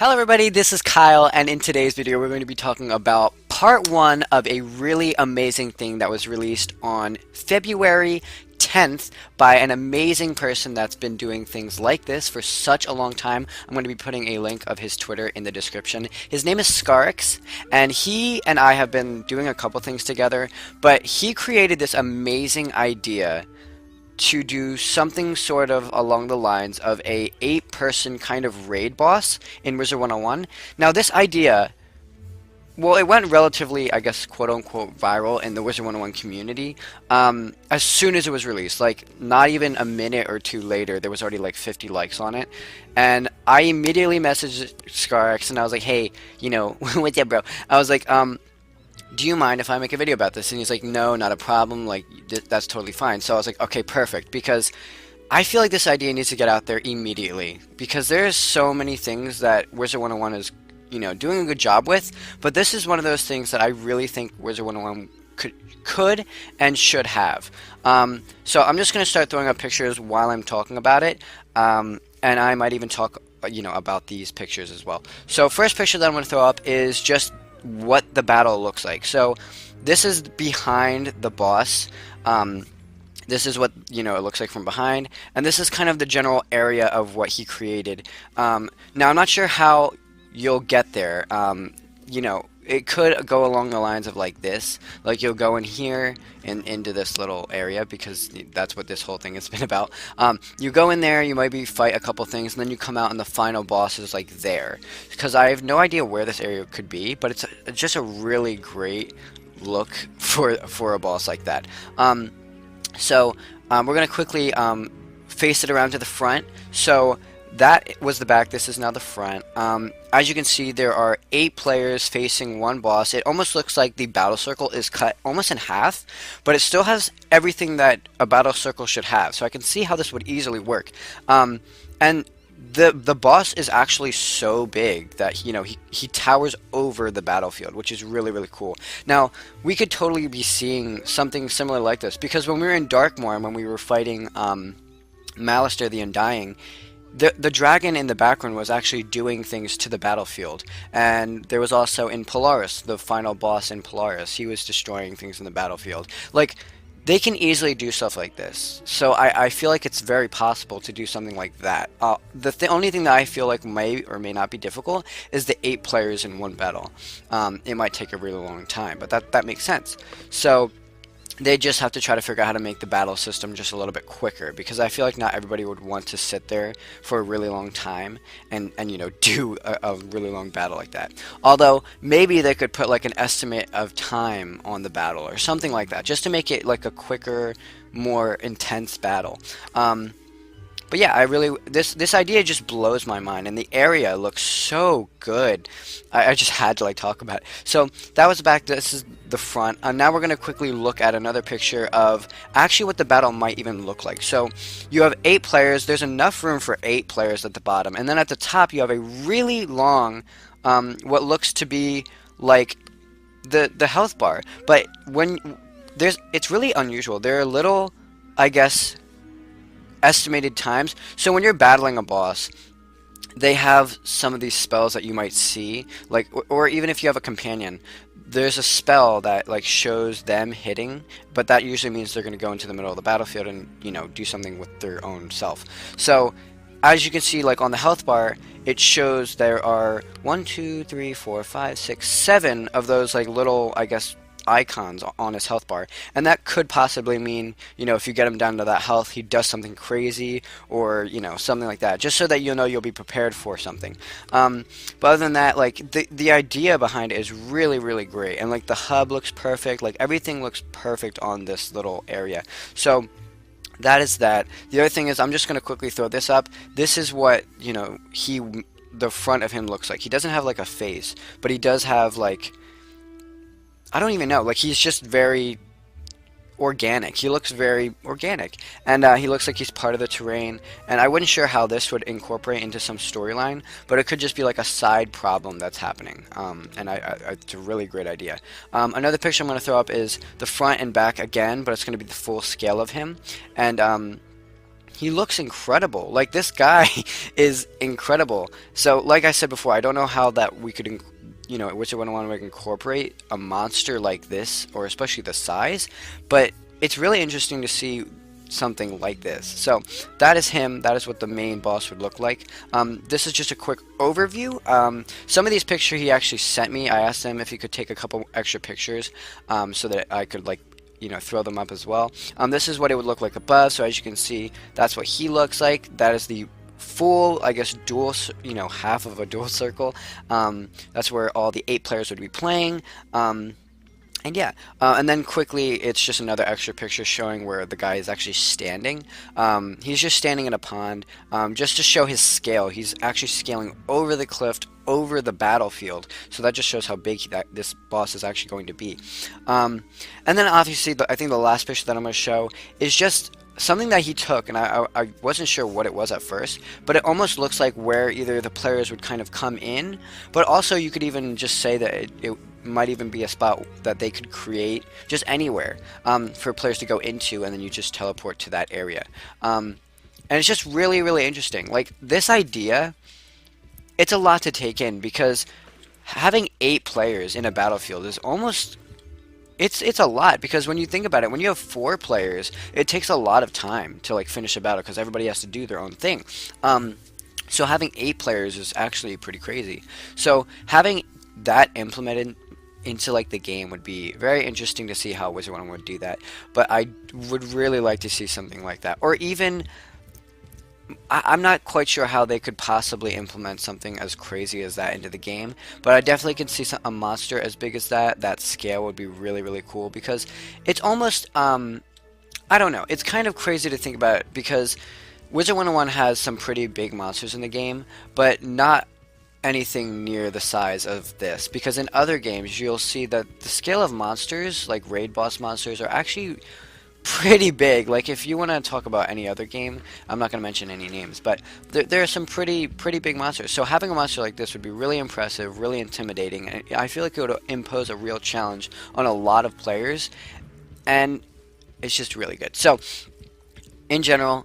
Hello everybody, this is Kyle, and in today's video we're going to be talking about part 1 of a really amazing thing that was released on February 10th by an amazing person that's been doing things like this for such a long time. I'm going to be putting a link of his Twitter in the description. His name is Skarrix, and he and I have been doing a couple things together, but he created this amazing idea to do something sort of along the lines of a 8-person kind of raid boss in Wizard101. Now this idea, well, it went relatively, I guess, quote-unquote viral in the Wizard101 community as soon as it was released. Like, not even a minute or two later, there was already like 50 likes on it. And I immediately messaged Skarrix and I was like, hey, you know, what's up, bro? I was like, do you mind if I make a video about this? And he's like, no, not a problem, like, that's totally fine. So I was like, okay, perfect, because I feel like this idea needs to get out there immediately, because there's so many things that Wizard101 is, you know, doing a good job with, but this is one of those things that I really think Wizard101 could and should have. So I'm just going to start throwing up pictures while I'm talking about it, and I might even talk, you know, about these pictures as well. So first picture that I'm going to throw up is just what the battle looks like. So this is behind the boss. This is what, you know, it looks like from behind, and this is kind of the general area of what he created. Now I'm not sure how you'll get there. You know, it could go along the lines of like this, like you'll go in here and into this little area, because that's what this whole thing has been about. You go in there, you maybe fight a couple things, and then you come out and the final boss is like there, because I have no idea where this area could be, but it's just a really great look for a boss like that. So we're gonna quickly face it around to the front. So that was the back, this is now the front. As you can see, there are 8 players facing one boss. It almost looks like the battle circle is cut almost in half, but it still has everything that a battle circle should have. So I can see how this would easily work. And the boss is actually so big that, you know, he towers over the battlefield, which is really, really cool. Now, we could totally be seeing something similar like this, because when we were in Darkmoor and when we were fighting Malister the Undying, the dragon in the background was actually doing things to the battlefield, and there was also in Polaris, the final boss in Polaris, he was destroying things in the battlefield. Like, they can easily do stuff like this, so I feel like it's very possible to do something like that. The only thing that I feel like may or may not be difficult is the 8 players in one battle. It might take a really long time, but that makes sense. So they just have to try to figure out how to make the battle system just a little bit quicker, because I feel like not everybody would want to sit there for a really long time and you know, do a really long battle like that. Although maybe they could put like an estimate of time on the battle or something like that, just to make it like a quicker, more intense battle. But yeah, I really, this idea just blows my mind, and the area looks so good. I just had to like talk about it. So that was the back, this is the front. Now we're going to quickly look at another picture of actually what the battle might even look like. So you have 8 players, there's enough room for 8 players at the bottom, and then at the top you have a really long, what looks to be like the health bar. But when it's really unusual. There are little, I guess, estimated times. So when you're battling a boss, they have some of these spells that you might see, like, or even if you have a companion, there's a spell that like shows them hitting, but that usually means they're going to go into the middle of the battlefield and, you know, do something with their own self. So as you can see, like on the health bar, it shows there are 1, 2, 3, 4, 5, 6, 7 of those like little, I guess, icons on his health bar, and that could possibly mean, you know, if you get him down to that health, he does something crazy, or, you know, something like that, just so that you'll know you'll be prepared for something. But other than that, like, the idea behind it is really, really great, and like the hub looks perfect, like everything looks perfect on this little area. So that is that. The other thing is, I'm just going to quickly throw this up. This is what, you know, the front of him looks like. He doesn't have like a face, but he does have like, I don't even know, like, he's just very organic. He looks very organic, and he looks like he's part of the terrain, and I wasn't sure how this would incorporate into some storyline, but it could just be like a side problem that's happening, and it's a really great idea. Another picture I'm going to throw up is the front and back again, but it's going to be the full scale of him, and he looks incredible. Like, this guy is incredible. So, like I said before, I don't know how that we could, you know, Wizard101 would incorporate a monster like this, or especially the size, but it's really interesting to see something like this. So that is him. That is what the main boss would look like. This is just a quick overview. Some of these pictures he actually sent me. I asked him if he could take a couple extra pictures so that I could, like, you know, throw them up as well. This is what it would look like above. So as you can see, that's what he looks like. That is the full, I guess, dual, you know, half of a dual circle. That's where all the 8 players would be playing. And yeah, and then quickly, it's just another extra picture showing where the guy is actually standing. He's just standing in a pond, just to show his scale. He's actually scaling over the cliff, over the battlefield. So that just shows how big this boss is actually going to be. And then obviously, I think the last picture that I'm going to show is just something that he took, and I wasn't sure what it was at first, but it almost looks like where either the players would kind of come in, but also you could even just say that it might even be a spot that they could create just anywhere for players to go into, and then you just teleport to that area. And it's just really, really interesting. Like, this idea, it's a lot to take in, because having 8 players in a battlefield is almost... It's a lot, because when you think about it, when you have 4 players, it takes a lot of time to, like, finish a battle, because everybody has to do their own thing. So having 8 players is actually pretty crazy. So having that implemented into, like, the game would be very interesting to see how Wizard101 would do that. But I would really like to see something like that, or even... I'm not quite sure how they could possibly implement something as crazy as that into the game, but I definitely can see a monster as big as that. That scale would be really, really cool, because it's almost, I don't know, it's kind of crazy to think about it, because Wizard101 has some pretty big monsters in the game, but not anything near the size of this, because in other games you'll see that the scale of monsters, like raid boss monsters, are actually pretty big. Like, if you want to talk about any other game, I'm not going to mention any names, but there are some pretty big monsters. So having a monster like this would be really impressive, really intimidating, and I feel like it would impose a real challenge on a lot of players, and it's just really good. So in general,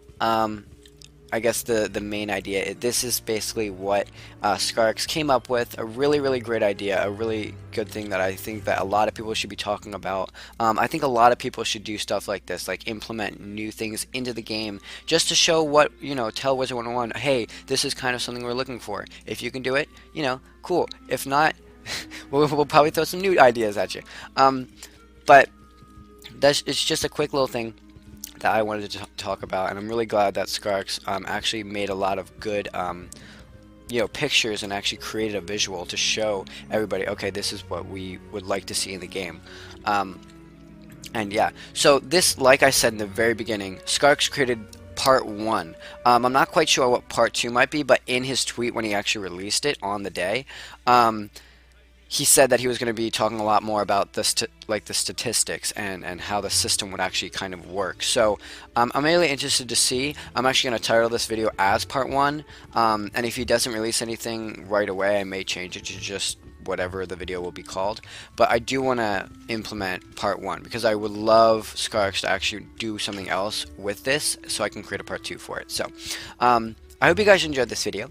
I guess the main idea, this is basically what Skarrix came up with. A really, really great idea, a really good thing that I think that a lot of people should be talking about. I think a lot of people should do stuff like this, like implement new things into the game, just to show what, you know, tell Wizard101, hey, this is kind of something we're looking for. If you can do it, you know, cool. If not, we'll probably throw some new ideas at you. But it's just a quick little thing that I wanted to talk about, and I'm really glad that Skarrix actually made a lot of good you know, pictures, and actually created a visual to show everybody, okay, this is what we would like to see in the game. And yeah, so this, like I said in the very beginning, Skarrix created part 1. I'm not quite sure what part 2 might be, but in his tweet when he actually released it on the day, he said that he was going to be talking a lot more about the statistics and how the system would actually kind of work. So I'm really interested to see. I'm actually going to title this video as part 1, and if he doesn't release anything right away, I may change it to just whatever the video will be called. But I do want to implement part 1, because I would love Skarrix to actually do something else with this, so I can create a part 2 for it. So I hope you guys enjoyed this video.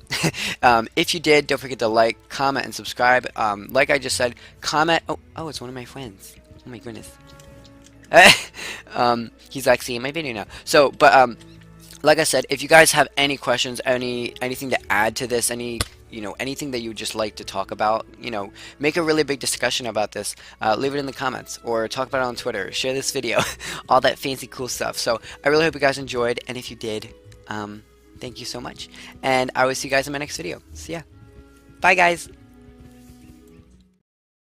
If you did, don't forget to like, comment, and subscribe. Like I just said, comment. Oh, it's one of my friends. Oh my goodness. He's actually in my video now. So, but like I said, if you guys have any questions, anything to add to this, anything that you would just like to talk about, make a really big discussion about this, leave it in the comments, or talk about it on Twitter, share this video, all that fancy cool stuff. So I really hope you guys enjoyed, and if you did, thank you so much, and I will see you guys in my next video. So yeah, bye guys.